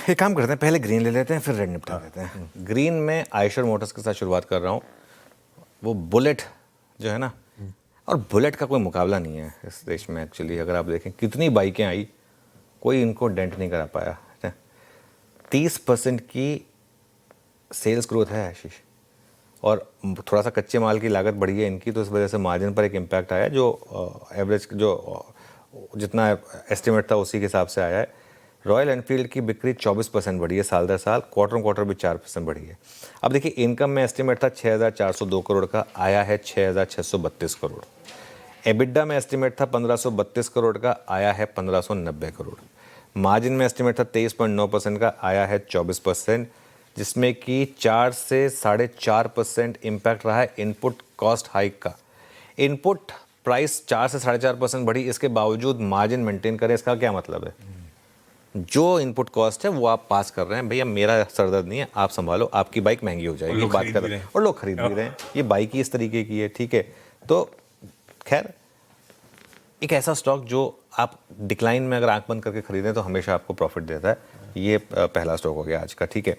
एक काम करते हैं, पहले ग्रीन ले लेते हैं फिर रेड निपटा लेते हैं। ग्रीन में आयशर मोटर्स के साथ शुरुआत कर रहा हूँ। वो बुलेट जो है ना, और बुलेट का कोई मुकाबला नहीं है इस देश में एक्चुअली। अगर आप देखें कितनी बाइकें आई, कोई इनको डेंट नहीं करा पाया। 30% की सेल्स ग्रोथ है आशीष, और थोड़ा सा कच्चे माल की लागत बढ़ी है इनकी, तो इस वजह से मार्जिन पर एक इम्पैक्ट आया जो एवरेज जो जितना एस्टिमेट था उसी के हिसाब से आया है। रॉयल एनफील्ड की बिक्री 24% बढ़ी है साल दर साल, क्वार्टर क्वार्टर भी 4% बढ़ी है। अब देखिए, इनकम में एस्टिमेट था 6,402 करोड़ का, आया है 6,632 करोड़। एबिडा में एस्टिमेट था 1,532 करोड़ का, आया है 1,590 करोड़। मार्जिन में एस्टिमेट था 23.9% का, आया है 24%, जिसमें कि 4 से 4.5% इम्पैक्ट रहा है इनपुट कॉस्ट हाइक का। इनपुट प्राइस 4 से 4.5% बढ़ी, इसके बावजूद मार्जिन मेंटेन करें, इसका क्या मतलब है? जो इनपुट कॉस्ट है वो आप पास कर रहे हैं, भैया मेरा सरदर्द नहीं है, आप संभालो, आपकी बाइक महंगी हो जाएगी, बात कर रहे हैं और लोग खरीद भी रहे हैं। ये बाइक ही इस तरीके की है, ठीक है। तो खैर, एक ऐसा स्टॉक जो आप डिक्लाइन में अगर आंख बंद करके खरीदें तो हमेशा आपको प्रॉफिट देता है। ये पहला स्टॉक हो गया आज का, ठीक है।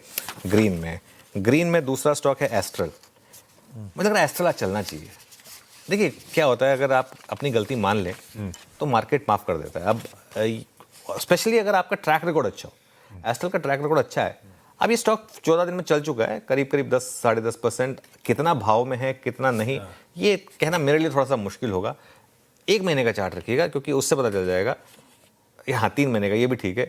ग्रीन में दूसरा स्टॉक है एस्ट्रल। मुझे लग रहा है एस्ट्रल आज चलना चाहिए। देखिए क्या होता है, अगर आप अपनी गलती मान लें तो मार्केट माफ़ कर देता है। अब स्पेशली अगर आपका ट्रैक रिकॉर्ड अच्छा हो, एस्ट्रल का ट्रैक रिकॉर्ड अच्छा है। अब ये स्टॉक 14 दिन में चल चुका है, करीब 10 साढ़े 10%। कितना भाव में है कितना नहीं, ये कहना मेरे लिए थोड़ा सा मुश्किल होगा। 1 महीने का चार्ट रखिएगा, क्योंकि उससे पता चल जाएगा। हाँ, 3 महीने का, ये भी ठीक है।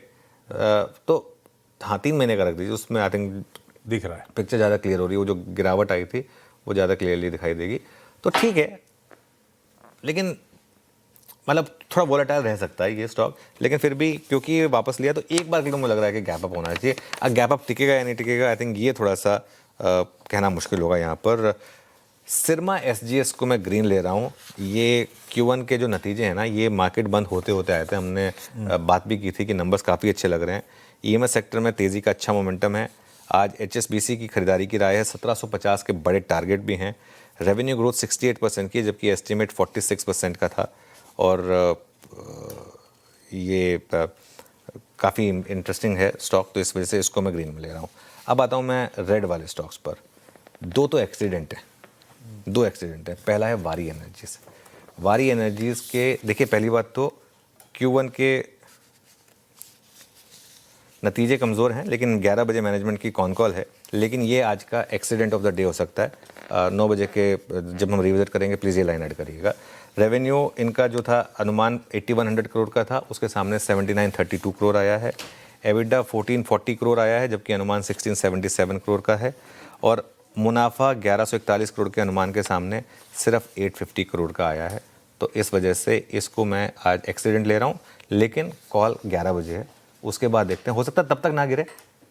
तो हाँ, 3 महीने का रख दीजिए, उसमें आई थिंक दिख रहा है, पिक्चर ज़्यादा क्लियर हो रही है। वो जो गिरावट आई थी वो ज़्यादा क्लियरली दिखाई देगी, तो ठीक है। लेकिन मतलब थोड़ा वोलेटाइल रह सकता है ये स्टॉक, लेकिन फिर भी क्योंकि ये वापस लिया तो एक बार के लिए मुझे लग रहा है कि गैप अप होना चाहिए। अब गैप अप टिकेगा या नहीं टिकेगा, आई थिंक ये थोड़ा सा कहना मुश्किल होगा यहाँ पर। सिरमा एसजीएस को मैं ग्रीन ले रहा हूँ। ये Q1 के जो नतीजे हैं ना, ये मार्केट बंद होते होते आए थे। हमने बात भी की थी कि नंबर्स काफ़ी अच्छे लग रहे हैं। ईएमएस सेक्टर में तेज़ी का अच्छा मोमेंटम है। आज HSBC की खरीदारी की राय है, 1750 के बड़े टारगेट भी हैं। रेवेन्यू ग्रोथ 68% की, जबकि एस्टिमेट 46% का था। और ये काफ़ी इंटरेस्टिंग है स्टॉक, तो इस वजह से इसको मैं ग्रीन में ले रहा हूँ। अब आता हूँ मैं रेड वाले स्टॉक्स पर। 2 तो एक्सीडेंट है, 2 एक्सीडेंट है। पहला है वारी एनर्जीज। वारी एनर्जीज के देखिए, पहली बात तो Q1 के नतीजे कमज़ोर हैं, लेकिन 11 बजे मैनेजमेंट की कॉन कॉल है। लेकिन ये आज का एक्सीडेंट ऑफ द डे हो सकता है। 9 बजे के जब हम रिविजिट करेंगे, प्लीज़ ये लाइन ऐड करिएगा। रेवेन्यू इनका जो था अनुमान 8100 करोड़ का था, उसके सामने 7932 करोड़ आया है। एबिडा 1440 करोड़ आया है, जबकि अनुमान 1677 करोड़ का है। और मुनाफा 1141 करोड़ के अनुमान के सामने सिर्फ 850 करोड़ का आया है। तो इस वजह से इसको मैं आज एक्सीडेंट ले रहा हूँ, लेकिन कॉल 11 बजे है, उसके बाद देखते हैं। हो सकता है तब तक ना गिरे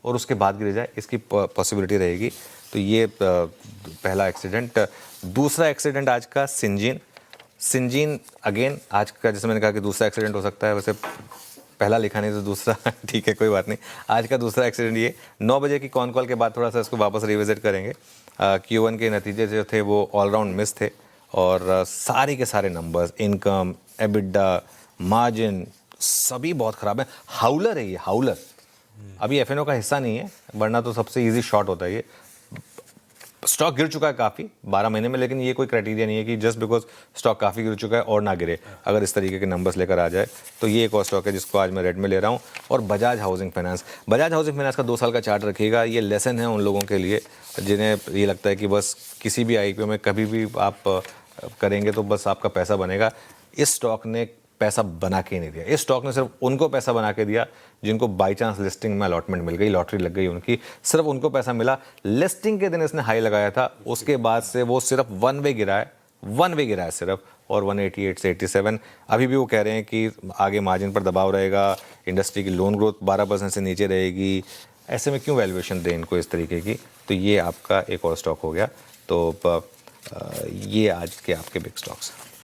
और उसके बाद गिर जाए, इसकी पॉसिबिलिटी रहेगी। तो ये पहला एक्सीडेंट। दूसरा एक्सीडेंट आज का सिंजीन अगेन आज का, जैसे मैंने कहा कि दूसरा एक्सीडेंट हो सकता है, वैसे पहला लिखा नहीं तो दूसरा ठीक है, कोई बात नहीं। आज का दूसरा एक्सीडेंट ये 9 बजे की कॉन कॉल के बाद थोड़ा सा इसको वापस रिविजिट करेंगे। Q1 के नतीजे जो थे वो ऑलराउंड मिस थे, और सारे के सारे नंबर्स, इनकम, एबिडा, मार्जिन सभी बहुत ख़राब है। हाउलर है ये, हाउलर। अभी एफएनओ का हिस्सा नहीं है, वरना तो सबसे इजी शॉट होता है ये। स्टॉक गिर चुका है काफ़ी 12 महीने में, लेकिन ये कोई क्राइटेरिया नहीं है कि जस्ट बिकॉज स्टॉक काफ़ी गिर चुका है और ना गिरे। अगर इस तरीके के नंबर्स लेकर आ जाए तो ये एक और स्टॉक है जिसको आज मैं रेड में ले रहा हूँ। और बजाज हाउसिंग फाइनेंस का 2 साल का चार्ट रखिएगा। ये लेसन है उन लोगों के लिए जिन्हें ये लगता है कि बस किसी भी आईपीओ में कभी भी आप करेंगे तो बस आपका पैसा बनेगा। इस स्टॉक ने पैसा बना के नहीं दिया। इस स्टॉक ने सिर्फ उनको पैसा बना के दिया जिनको बाई चांस लिस्टिंग में अलॉटमेंट मिल गई, लॉटरी लग गई उनकी, सिर्फ उनको पैसा मिला। लिस्टिंग के दिन इसने हाई लगाया था, उसके बाद से वो सिर्फ वन वे गिरा है सिर्फ, और 188 से 87। अभी भी वो कह रहे हैं कि आगे मार्जिन पर दबाव रहेगा, इंडस्ट्री की लोन ग्रोथ 12% से नीचे रहेगी। ऐसे में क्यों वैल्यूएशन दें इनको इस तरीके की? तो ये आपका एक और स्टॉक हो गया। तो ये आज के आपके बिग स्टॉक्स हैं।